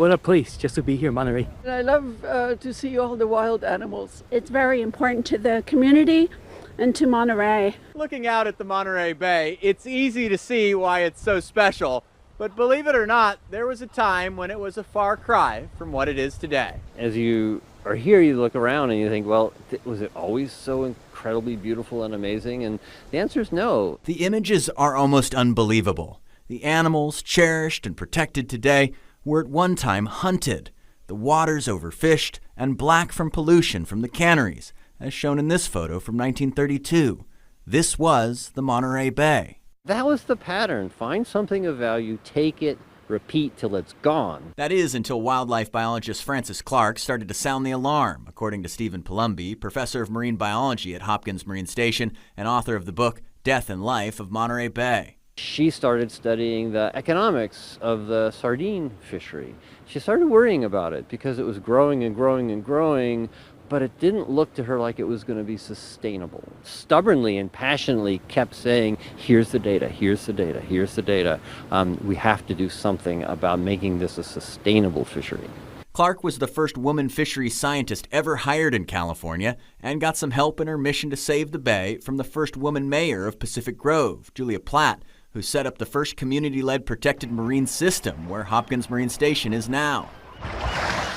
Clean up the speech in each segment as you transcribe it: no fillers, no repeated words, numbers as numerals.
What a place just to be here in Monterey. And I love to see all the wild animals. It's very important to the community and to Monterey. Looking out at the Monterey Bay, it's easy to see why it's so special. But believe it or not, there was a time when it was a far cry from what it is today. As you are here, you look around and you think, well, was it always so incredibly beautiful and amazing? And the answer is no. The images are almost unbelievable. The animals, cherished and protected today, were at one time hunted. The waters overfished and black from pollution from the canneries, as shown in this photo from 1932. This was the Monterey Bay. That was the pattern. Find something of value, take it, repeat till it's gone. That is, until wildlife biologist Frances Clark started to sound the alarm, according to Stephen Palumbi, professor of marine biology at Hopkins Marine Station and author of the book Death and Life of Monterey Bay. She started studying the economics of the sardine fishery. She started worrying about it because it was growing and growing and growing, but it didn't look to her like it was going to be sustainable. Stubbornly and passionately kept saying, here's the data, here's the data, here's the data. We have to do something about making this a sustainable fishery. Clark was the first woman fisheries scientist ever hired in California and got some help in her mission to save the bay from the first woman mayor of Pacific Grove, Julia Platt, who set up the first community-led protected marine system where Hopkins Marine Station is now.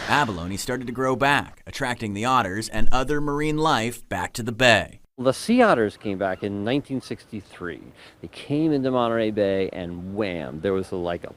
Abalone started to grow back, attracting the otters and other marine life back to the bay. The sea otters came back in 1963. They came into Monterey Bay and wham, there was like a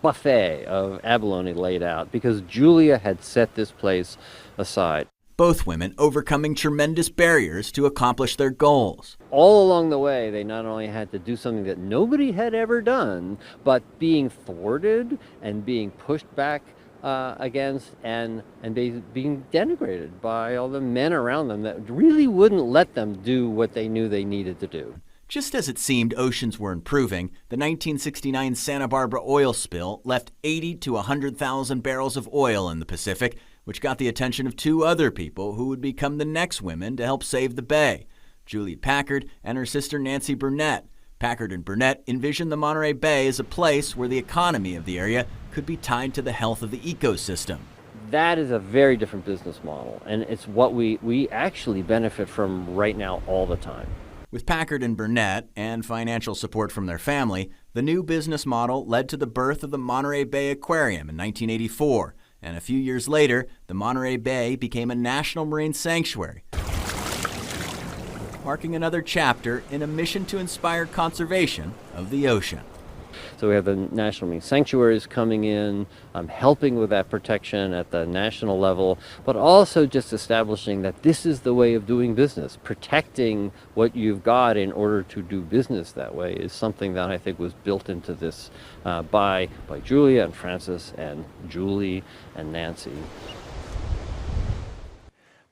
buffet of abalone laid out because Julia had set this place aside. Both women overcoming tremendous barriers to accomplish their goals. All along the way, they not only had to do something that nobody had ever done, but being thwarted and being pushed back against and being denigrated by all the men around them that really wouldn't let them do what they knew they needed to do. Just as it seemed oceans were improving, the 1969 Santa Barbara oil spill left 80 to 100,000 barrels of oil in the Pacific, which got the attention of two other people who would become the next women to help save the bay, Julie Packard and her sister Nancy Burnett. Packard and Burnett envisioned the Monterey Bay as a place where the economy of the area could be tied to the health of the ecosystem. That is a very different business model, and it's what we actually benefit from right now all the time. With Packard and Burnett and financial support from their family, the new business model led to the birth of the Monterey Bay Aquarium in 1984, and a few years later, the Monterey Bay became a national marine sanctuary, marking another chapter in a mission to inspire conservation of the ocean. So we have the National Marine Sanctuaries coming in, helping with that protection at the national level, but also just establishing that this is the way of doing business. Protecting what you've got in order to do business that way is something that I think was built into this by Julia and Frances and Julie and Nancy.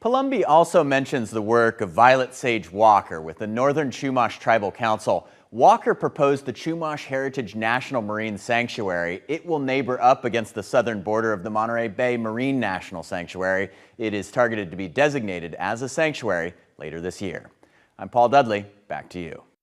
Palumbi also mentions the work of Violet Sage Walker with the Northern Chumash Tribal Council. Walker proposed the Chumash Heritage National Marine Sanctuary. It will neighbor up against the southern border of the Monterey Bay Marine National Sanctuary. It is targeted to be designated as a sanctuary later this year. I'm Paul Dudley. Back to you.